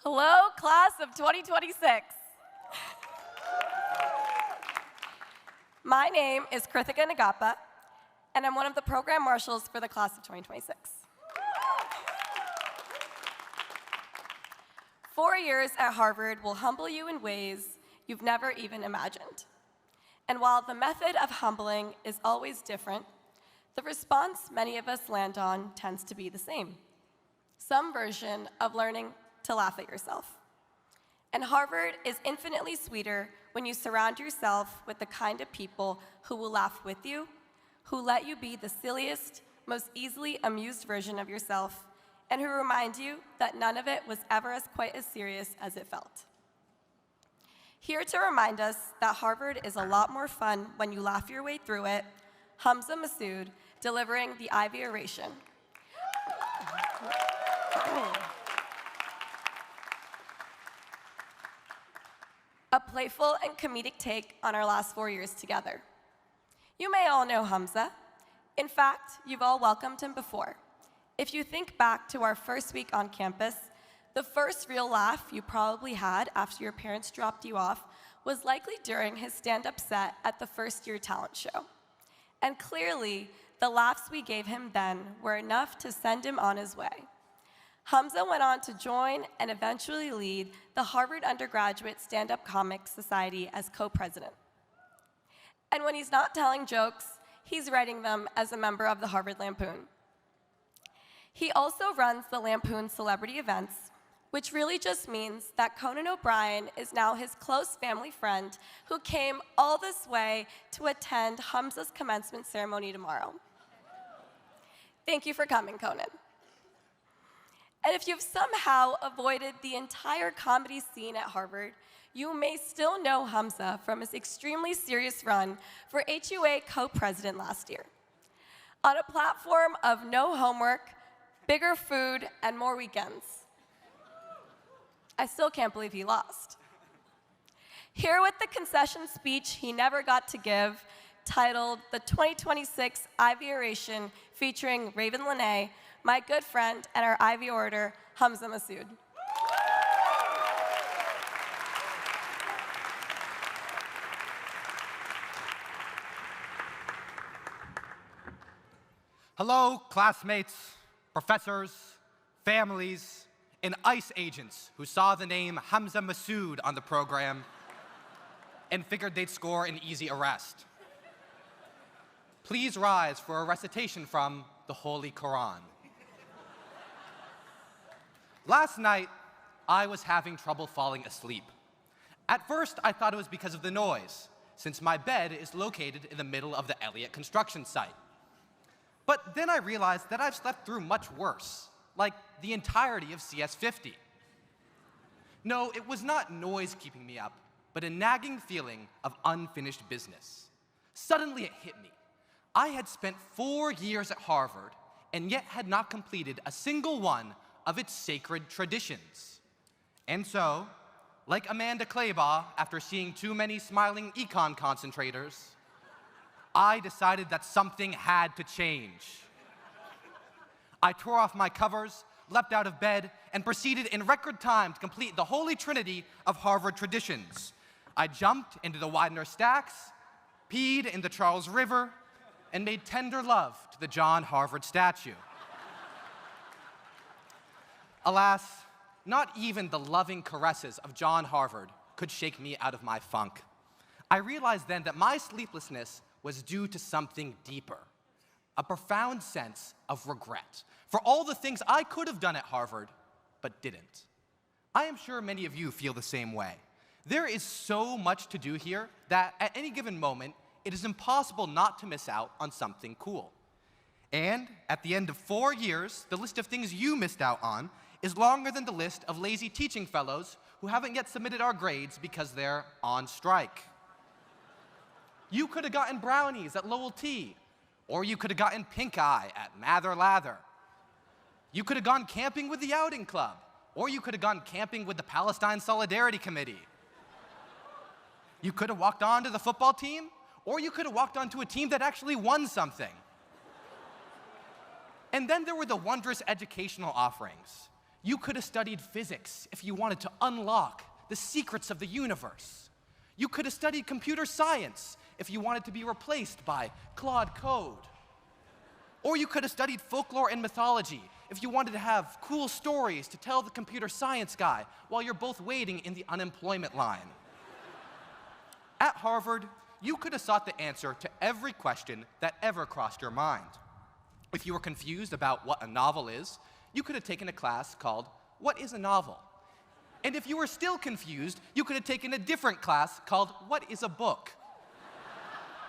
Hello, class of 2026. My name is Krithika Nagappa, and I'm one of the program marshals for the class of 2026. 4 years at Harvard will humble you in ways you've never even imagined. And while the method of humbling is always different, the response many of us land on tends to be the same. Some version of learning to laugh at yourself. And Harvard is infinitely sweeter when you surround yourself with the kind of people who will laugh with you, who let you be the silliest, most easily amused version of yourself, and who remind you that none of it was ever quite as serious as it felt. Here to remind us that Harvard is a lot more fun when you laugh your way through it, Hamza Masoud, delivering the Ivy Oration. A playful and comedic take on our last 4 years together. You may all know Hamza. In fact, you've all welcomed him before. If you think back to our first week on campus, the first real laugh you probably had after your parents dropped you off was likely during his stand-up set at the first-year talent show. And clearly, the laughs we gave him then were enough to send him on his way. Hamza went on to join and eventually lead the Harvard Undergraduate Stand-Up Comics Society as co-president. And when he's not telling jokes, he's writing them as a member of the Harvard Lampoon. He also runs the Lampoon Celebrity Events, which really just means that Conan O'Brien is now his close family friend who came all this way to attend Hamza's commencement ceremony tomorrow. Thank you for coming, Conan. And if you've somehow avoided the entire comedy scene at Harvard, you may still know Hamza from his extremely serious run for HUA co-president last year. On a platform of no homework, bigger food, and more weekends. I still can't believe he lost. Here with the concession speech he never got to give, titled the 2026 Ivy Oration featuring Raven Lene, my good friend and our Ivy orator, Hamza Masoud. Hello, classmates, professors, families, and ICE agents who saw the name Hamza Masoud on the program and figured they'd score an easy arrest. Please rise for a recitation from the Holy Quran. Last night, I was having trouble falling asleep. At first, I thought it was because of the noise, since my bed is located in the middle of the Elliott construction site. But then I realized that I've slept through much worse, like the entirety of CS50. No, it was not noise keeping me up, but a nagging feeling of unfinished business. Suddenly it hit me. I had spent 4 years at Harvard and yet had not completed a single one of its sacred traditions. And so, like Amanda Claybaugh after seeing too many smiling econ concentrators, I decided that something had to change. I tore off my covers, leapt out of bed, and proceeded in record time to complete the holy trinity of Harvard traditions. I jumped into the Widener stacks, peed in the Charles River, and made tender love to the John Harvard statue. Alas, not even the loving caresses of John Harvard could shake me out of my funk. I realized then that my sleeplessness was due to something deeper, a profound sense of regret for all the things I could have done at Harvard, but didn't. I am sure many of you feel the same way. There is so much to do here that at any given moment, it is impossible not to miss out on something cool. And at the end of 4 years, the list of things you missed out on is longer than the list of lazy teaching fellows who haven't yet submitted our grades because they're on strike. You could have gotten brownies at Lowell T, or you could have gotten pink eye at Mather Lather. You could have gone camping with the Outing Club, or you could have gone camping with the Palestine Solidarity Committee. You could have walked on to the football team, or you could have walked onto a team that actually won something. And then there were the wondrous educational offerings. You could have studied physics if you wanted to unlock the secrets of the universe. You could have studied computer science if you wanted to be replaced by Claude Code. Or you could have studied folklore and mythology if you wanted to have cool stories to tell the computer science guy while you're both waiting in the unemployment line. At Harvard, you could have sought the answer to every question that ever crossed your mind. If you were confused about what a novel is, you could have taken a class called What is a Novel? And if you were still confused, you could have taken a different class called What is a Book?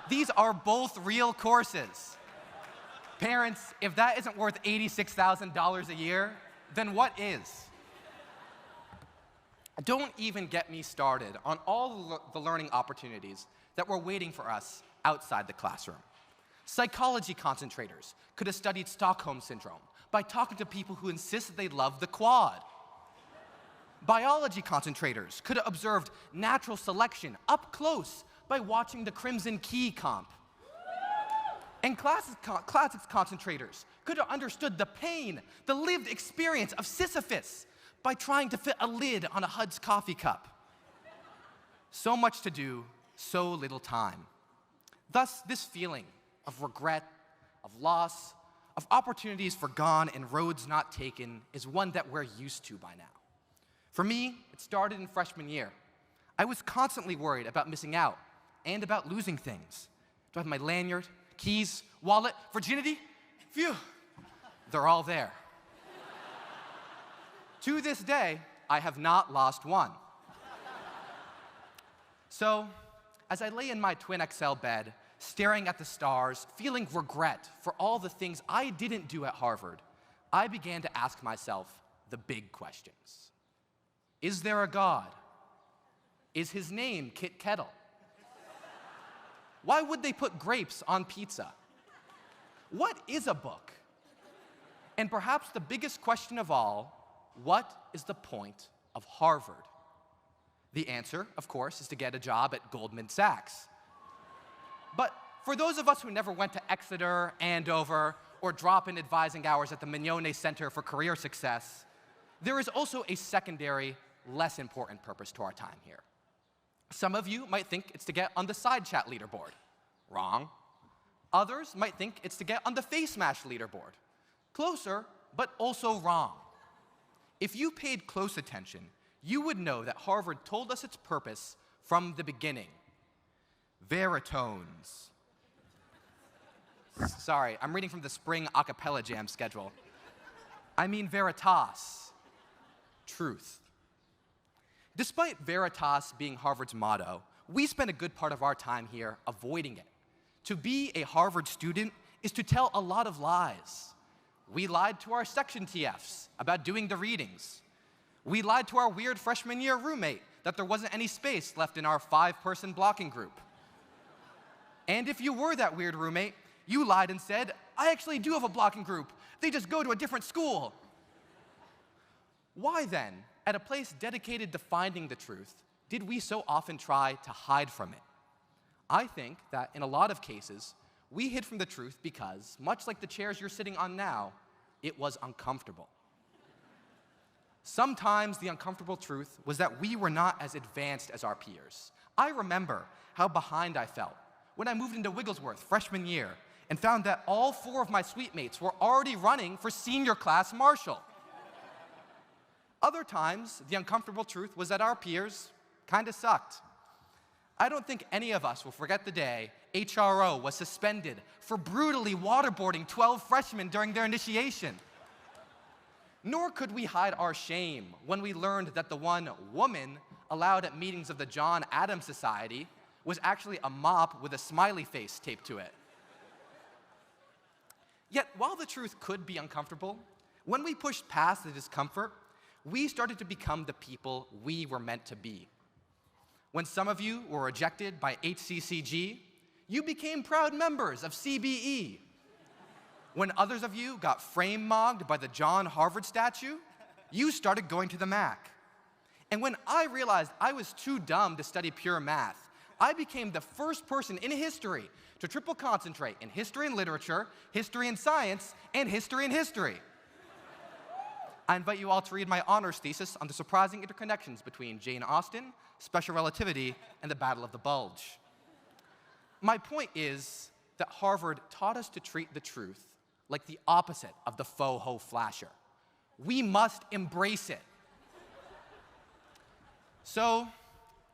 These are both real courses. Parents, if that isn't worth $86,000 a year, then what is? Don't even get me started on all the learning opportunities that were waiting for us outside the classroom. Psychology concentrators could have studied Stockholm Syndrome by talking to people who insist that they love the quad. Biology concentrators could have observed natural selection up close by watching the Crimson Key comp. And classics concentrators could have understood the pain, the lived experience of Sisyphus by trying to fit a lid on a Hud's coffee cup. So much to do, so little time. Thus, this feeling of regret, of loss, of opportunities forgone and roads not taken is one that we're used to by now. For me, it started in freshman year. I was constantly worried about missing out and about losing things. Do I have my lanyard, keys, wallet, virginity? Phew, they're all there. To this day, I have not lost one. So, as I lay in my twin XL bed, staring at the stars, feeling regret for all the things I didn't do at Harvard, I began to ask myself the big questions. Is there a God? Is his name Kit Kettle? Why would they put grapes on pizza? What is a book? And perhaps the biggest question of all, what is the point of Harvard? The answer, of course, is to get a job at Goldman Sachs. But for those of us who never went to Exeter, Andover, or drop-in advising hours at the Mignone Center for Career Success, there is also a secondary, less important purpose to our time here. Some of you might think it's to get on the side chat leaderboard. Wrong. Others might think it's to get on the face mash leaderboard. Closer, but also wrong. If you paid close attention, you would know that Harvard told us its purpose from the beginning. Veritones. Sorry, I'm reading from the spring a cappella jam schedule. I mean veritas, truth. Despite veritas being Harvard's motto, we spend a good part of our time here avoiding it. To be a Harvard student is to tell a lot of lies. We lied to our section TFs about doing the readings. We lied to our weird freshman year roommate that there wasn't any space left in our 5-person blocking group. And if you were that weird roommate, you lied and said, I actually do have a blocking group. They just go to a different school. Why then, at a place dedicated to finding the truth, did we so often try to hide from it? I think that in a lot of cases, we hid from the truth because, much like the chairs you're sitting on now, it was uncomfortable. Sometimes the uncomfortable truth was that we were not as advanced as our peers. I remember how behind I felt when I moved into Wigglesworth freshman year and found that all 4 of my suite mates were already running for senior class marshal. Other times, the uncomfortable truth was that our peers kind of sucked. I don't think any of us will forget the day HRO was suspended for brutally waterboarding 12 freshmen during their initiation. Nor could we hide our shame when we learned that the one woman allowed at meetings of the John Adams Society was actually a mop with a smiley face taped to it. Yet, while the truth could be uncomfortable, when we pushed past the discomfort, we started to become the people we were meant to be. When some of you were rejected by HCCG, you became proud members of CBE. When others of you got frame-mogged by the John Harvard statue, you started going to the Mac. And when I realized I was too dumb to study pure math, I became the first person in history to triple concentrate in history and literature, history and science, and history and history. I invite you all to read my honors thesis on the surprising interconnections between Jane Austen, special relativity, and the Battle of the Bulge. My point is that Harvard taught us to treat the truth like the opposite of the faux-ho flasher. We must embrace it. So,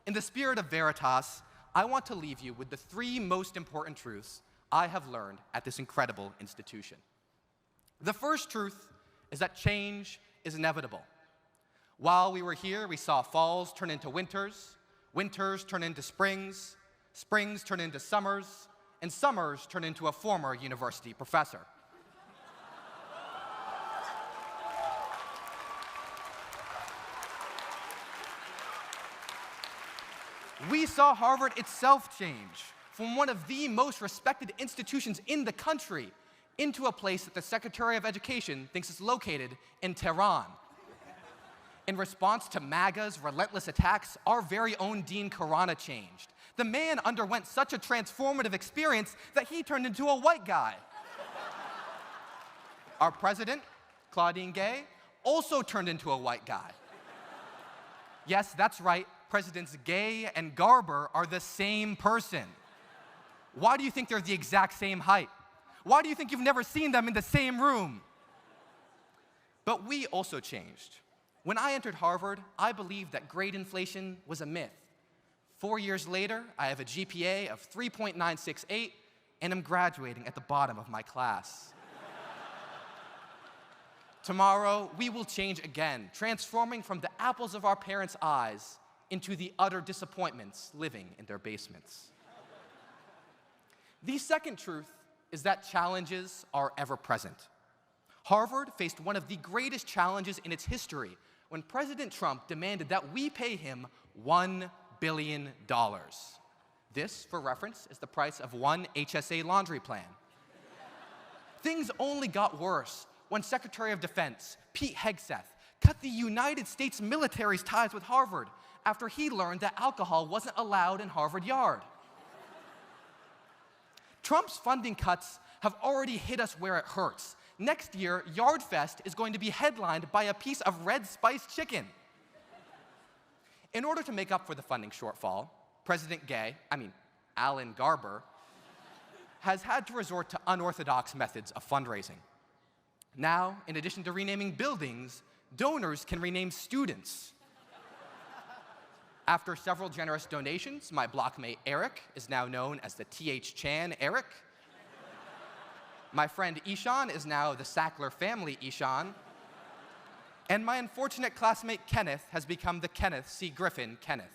in the spirit of Veritas, I want to leave you with the 3 most important truths I have learned at this incredible institution. The first truth is that change is inevitable. While we were here, we saw falls turn into winters, winters turn into springs, springs turn into summers, and summers turn into a former university professor. We saw Harvard itself change from one of the most respected institutions in the country into a place that the Secretary of Education thinks is located in Tehran. In response to MAGA's relentless attacks, our very own Dean Khurana changed. The man underwent such a transformative experience that he turned into a white guy. Our president, Claudine Gay, also turned into a white guy. Yes, that's right, Presidents Gay and Garber are the same person. Why do you think they're the exact same height? Why do you think you've never seen them in the same room? But we also changed. When I entered Harvard, I believed that grade inflation was a myth. 4 years later, I have a GPA of 3.968, and I'm graduating at the bottom of my class. Tomorrow, we will change again, transforming from the apples of our parents' eyes into the utter disappointments living in their basements. The second truth is that challenges are ever present. Harvard faced one of the greatest challenges in its history when President Trump demanded that we pay him $1 billion. This, for reference, is the price of one HSA laundry plan. Things only got worse when Secretary of Defense Pete Hegseth cut the United States military's ties with Harvard after he learned that alcohol wasn't allowed in Harvard Yard. Trump's funding cuts have already hit us where it hurts. Next year, Yard Fest is going to be headlined by a piece of red spiced chicken. In order to make up for the funding shortfall, Alan Garber, has had to resort to unorthodox methods of fundraising. Now, in addition to renaming buildings, donors can rename students. After several generous donations, my blockmate Eric is now known as the T.H. Chan Eric. My friend Ishan is now the Sackler family Ishan. And my unfortunate classmate Kenneth has become the Kenneth C. Griffin Kenneth.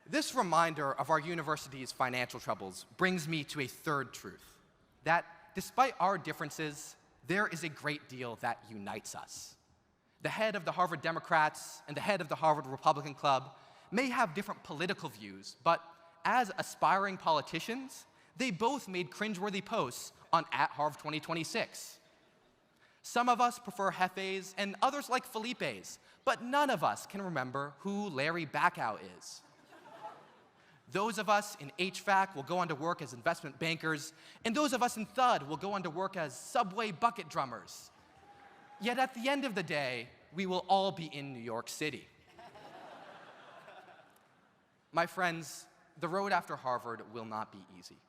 This reminder of our university's financial troubles brings me to a third truth, that despite our differences, there is a great deal that unites us. The head of the Harvard Democrats and the head of the Harvard Republican Club may have different political views, but as aspiring politicians, they both made cringeworthy posts on @Harv2026. Some of us prefer Hefe's and others like Felipe's, but none of us can remember who Larry Backow is. Those of us in HVAC will go on to work as investment bankers, and those of us in Thud will go on to work as subway bucket drummers. Yet at the end of the day, we will all be in New York City. My friends, the road after Harvard will not be easy.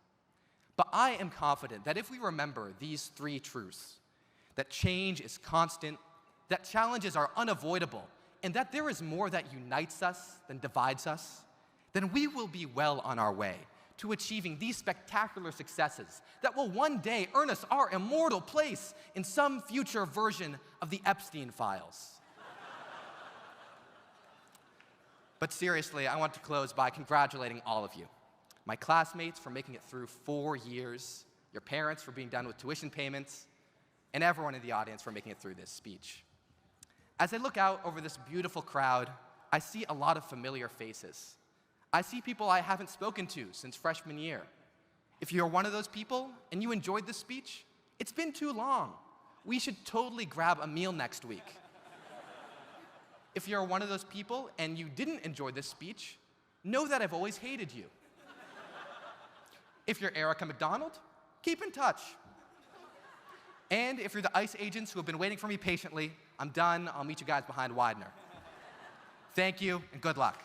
But I am confident that if we remember these 3 truths, that change is constant, that challenges are unavoidable, and that there is more that unites us than divides us, then we will be well on our way to achieving these spectacular successes that will one day earn us our immortal place in some future version of the Epstein files. But seriously, I want to close by congratulating all of you. My classmates for making it through 4 years, your parents for being done with tuition payments, and everyone in the audience for making it through this speech. As I look out over this beautiful crowd, I see a lot of familiar faces. I see people I haven't spoken to since freshman year. If you're one of those people and you enjoyed this speech, it's been too long. We should totally grab a meal next week. If you're one of those people and you didn't enjoy this speech, know that I've always hated you. If you're Erica McDonald, keep in touch. And if you're the ICE agents who have been waiting for me patiently, I'm done. I'll meet you guys behind Widener. Thank you, and good luck.